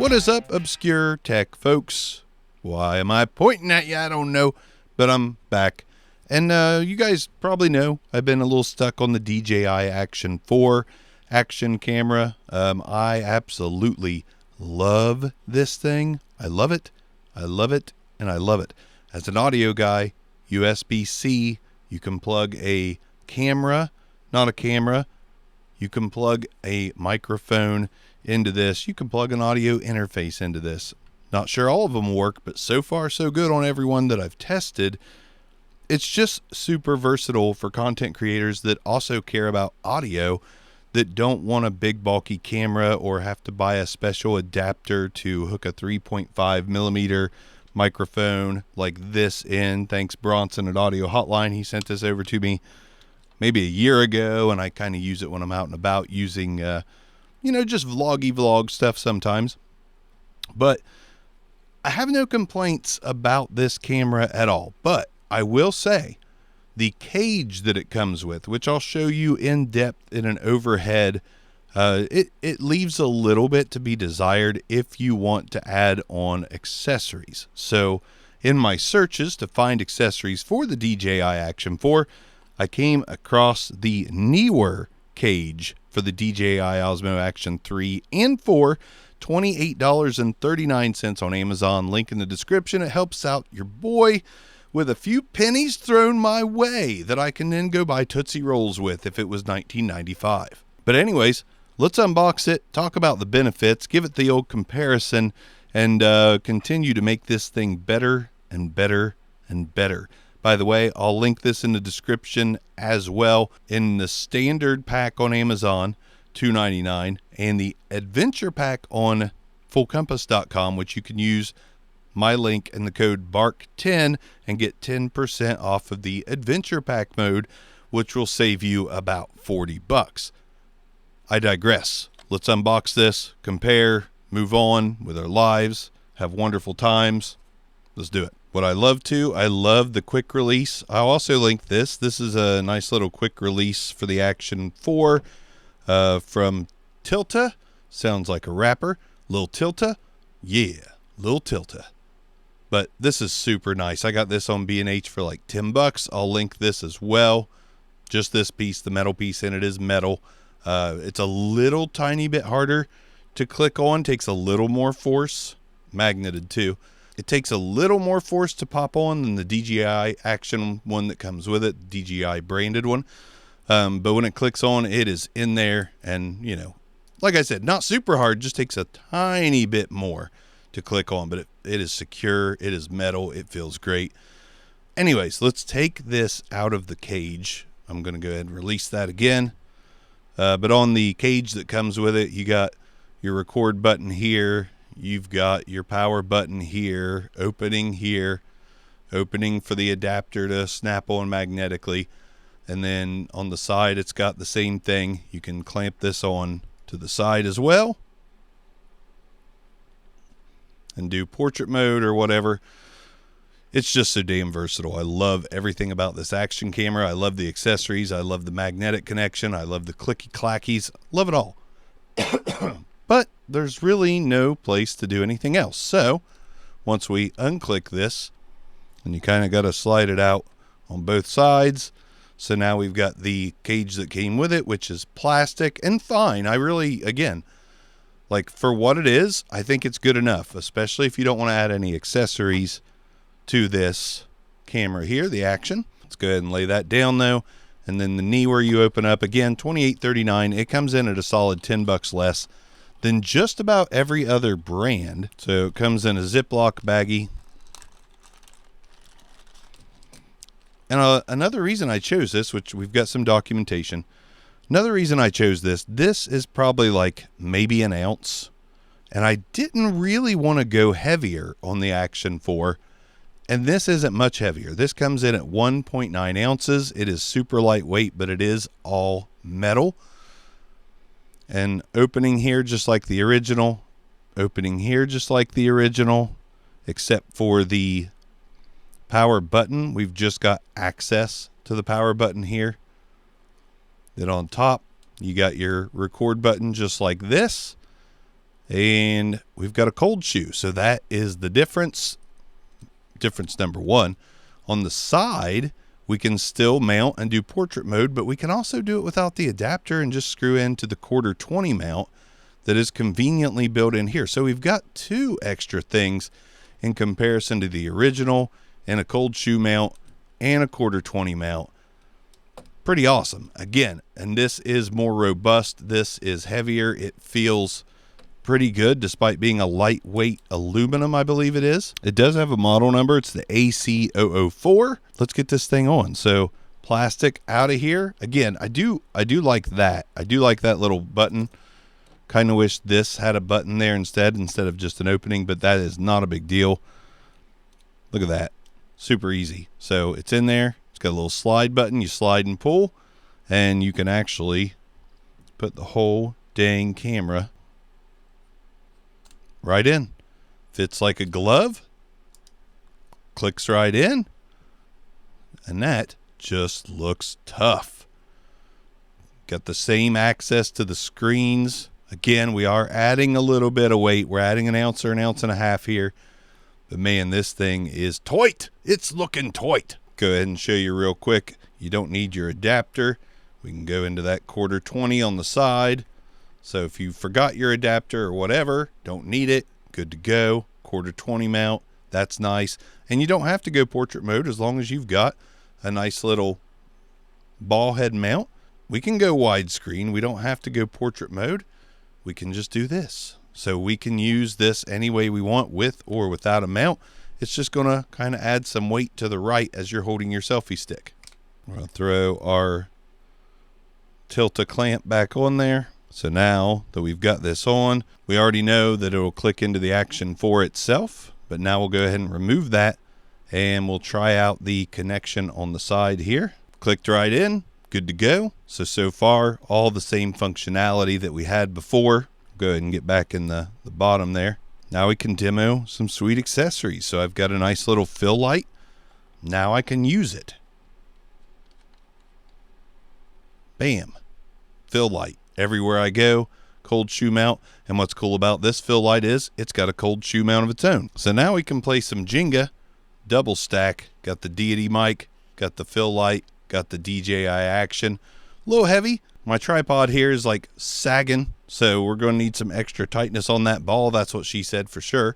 What is up, obscure tech folks? Why am I pointing at you? I don't know, but I'm back. And you guys probably know I've been a little stuck on the DJI Action 4 action camera. I absolutely love this thing. I love it, and I love it. As an audio guy, USB-C, you can plug a camera, not a camera. You can plug a microphone into this. You can plug an audio interface into this. Not sure all of them work, but so far so good on every one that I've tested. It's just super versatile for content creators that also care about audio, that don't want a big bulky camera or have to buy a special adapter to hook a 3.5 millimeter microphone like this in. Thanks Bronson at Audio Hotline. He sent this over to me maybe a year ago, and I kind of use it when I'm out and about using, just vlog stuff sometimes. But I have no complaints about this camera at all. But I will say the cage that it comes with, which I'll show you in depth in an overhead, it leaves a little bit to be desired if you want to add on accessories. So in my searches to find accessories for the DJI Action 4, I came across the NEEWER cage for the DJI Osmo Action 3 and 4, $28.39 on Amazon. Link in the description. It helps out your boy with a few pennies thrown my way that I can then go buy Tootsie Rolls with if it was $19.95. But anyways, let's unbox it, talk about the benefits, give it the old comparison, and continue to make this thing better and better and better. By the way, I'll link this in the description as well. In the standard pack on Amazon, $2.99, and the adventure pack on fullcompass.com, which you can use my link and the code BARK10 and get 10% off of the adventure pack mode, which will save you about $40. I digress. Let's unbox this, compare, move on with our lives, have wonderful times. Let's do it. What I love the quick release. I'll also link this. This is a nice little quick release for the Action 4 from Tilta. Sounds like a rapper. Lil Tilta. Yeah, Lil Tilta. But this is super nice. I got this on B&H for like $10. I'll link this as well. Just this piece, the metal piece in it is metal. It's a little tiny bit harder to click on. Takes a little more force. Magneted too. It takes a little more force to pop on than the DJI Action one that comes with it, DJI branded one. But when it clicks on, it is in there. And, like I said, not super hard, just takes a tiny bit more to click on. But it is secure. It is metal. It feels great. Anyways, let's take this out of the cage. I'm going to go ahead and release that again. But on the cage that comes with it, you got your record button here. You've got your power button here, opening for the adapter to snap on magnetically. And then on the side, it's got the same thing. You can clamp this on to the side as well and do portrait mode or whatever. It's just so damn versatile. I love everything about this action camera. I love the accessories. I love the magnetic connection. I love the clicky clackies. Love it all. But there's really no place to do anything else. So once we unclick this, and you kind of got to slide it out on both sides. So now we've got the cage that came with it, which is plastic and fine. I really, again, like for what it is, I think it's good enough, especially if you don't want to add any accessories to this camera here, the Action. Let's go ahead and lay that down though. And then the NEEWER you open up again, $28.39. It comes in at a solid $10 less than just about every other brand. So it comes in a Ziploc baggie. And another reason I chose this, which we've got some documentation. Another reason I chose this is probably like maybe an ounce. And I didn't really want to go heavier on the Action 4. And this isn't much heavier. This comes in at 1.9 ounces. It is super lightweight, but it is all metal. And opening here just like the original. Opening here just like the original. Except for the power button. We've just got access to the power button here. Then on top, you got your record button just like this. and we've got a cold shoe. So that is the difference. Difference number one. On the side, we can still mount and do portrait mode, but we can also do it without the adapter and just screw into the 1/4 mount that is conveniently built in here. So we've got 2 extra things in comparison to the original, and a cold shoe mount and a 1/4 mount. Pretty awesome. Again, and this is more robust. This is heavier. It feels pretty good despite being a lightweight aluminum, I believe it is. It does have a model number. It's the AC004. Let's get this thing on. So plastic out of here. Again, I do like that. I do like that little button. Kind of wish this had a button there instead of just an opening, but that is not a big deal. Look at that. Super easy. So it's in there. It's got a little slide button. You slide and pull, and you can actually put the whole dang camera right in. Fits like a glove. Clicks right in. And that just looks tough. Got the same access to the screens. Again, we are adding a little bit of weight. We're adding an ounce or an ounce and a half here. But man, this thing is toit. It's looking toit. Go ahead and show you real quick. You don't need your adapter. We can go into that 1/4 on the side. So if you forgot your adapter or whatever, don't need it, good to go. 1/4 mount, that's nice. And you don't have to go portrait mode as long as you've got a nice little ball head mount. We can go widescreen. We don't have to go portrait mode. We can just do this. So we can use this any way we want, with or without a mount. It's just going to kind of add some weight to the right as you're holding your selfie stick. We're going to throw our tilt-a-clamp back on there. So now that we've got this on, we already know that it'll click into the Action 4 itself. But now we'll go ahead and remove that, and we'll try out the connection on the side here. Clicked right in. Good to go. So far, all the same functionality that we had before. Go ahead and get back in the bottom there. Now we can demo some sweet accessories. So I've got a nice little fill light. Now I can use it. Bam. Fill light. Everywhere I go, cold shoe mount. And what's cool about this fill light is it's got a cold shoe mount of its own. So now we can play some Jenga, double stack. Got the deity mic, got the fill light, got the DJI action. A little heavy. My tripod here is like sagging, so we're going to need some extra tightness on that ball. That's what she said for sure.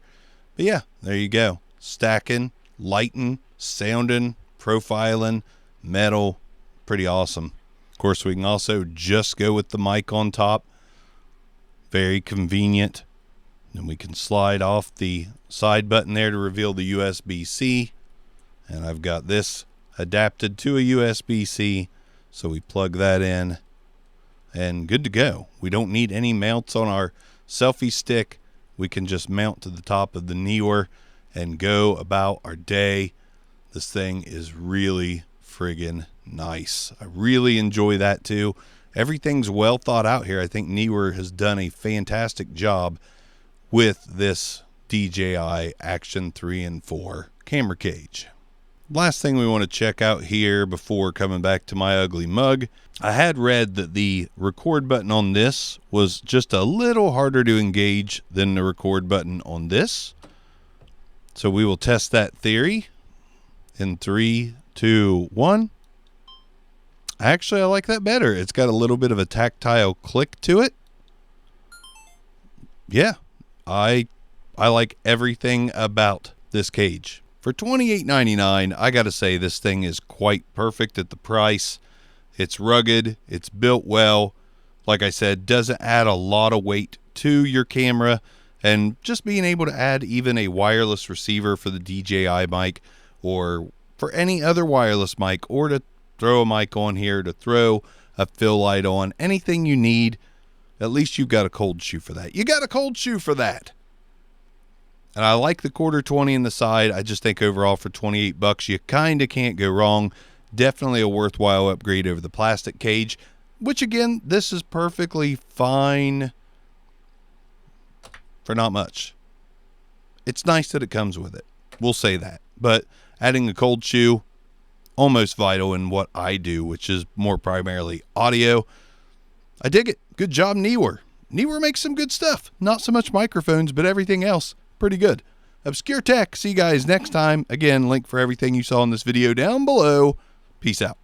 But yeah, there you go. Stacking, lighting, sounding, profiling, metal. Pretty awesome. Of course, we can also just go with the mic on top. Very convenient. Then we can slide off the side button there to reveal the USB-C. And I've got this adapted to a USB-C. So we plug that in and good to go. We don't need any mounts on our selfie stick. We can just mount to the top of the NEEWER and go about our day. This thing is really friggin' nice. I really enjoy that too. Everything's well thought out here. I think NEEWER has done a fantastic job with this DJI Action 3 and 4 camera cage. Last thing we want to check out here before coming back to my ugly mug. I had read that the record button on this was just a little harder to engage than the record button on this. So we will test that theory in 3, 2, 1. Actually, I like that better. It's got a little bit of a tactile click to it. Yeah, I like everything about this cage. For $28.99, I got to say this thing is quite perfect at the price. It's rugged. It's built well. Like I said, doesn't add a lot of weight to your camera. And just being able to add even a wireless receiver for the DJI mic or for any other wireless mic, or to throw a mic on here, to throw a fill light on, anything you need, at least you've got a cold shoe for that. You got a cold shoe for that. And I like the 1/4 in the side. I just think overall for $28, you kind of can't go wrong. Definitely a worthwhile upgrade over the plastic cage, which again, this is perfectly fine for not much. It's nice that it comes with it. We'll say that. But adding a cold shoe, almost vital in what I do, which is more primarily audio. I dig it. Good job, NEEWER. NEEWER makes some good stuff. Not so much microphones, but everything else, pretty good. Obscure Tech. See you guys next time. Again, link for everything you saw in this video down below. Peace out.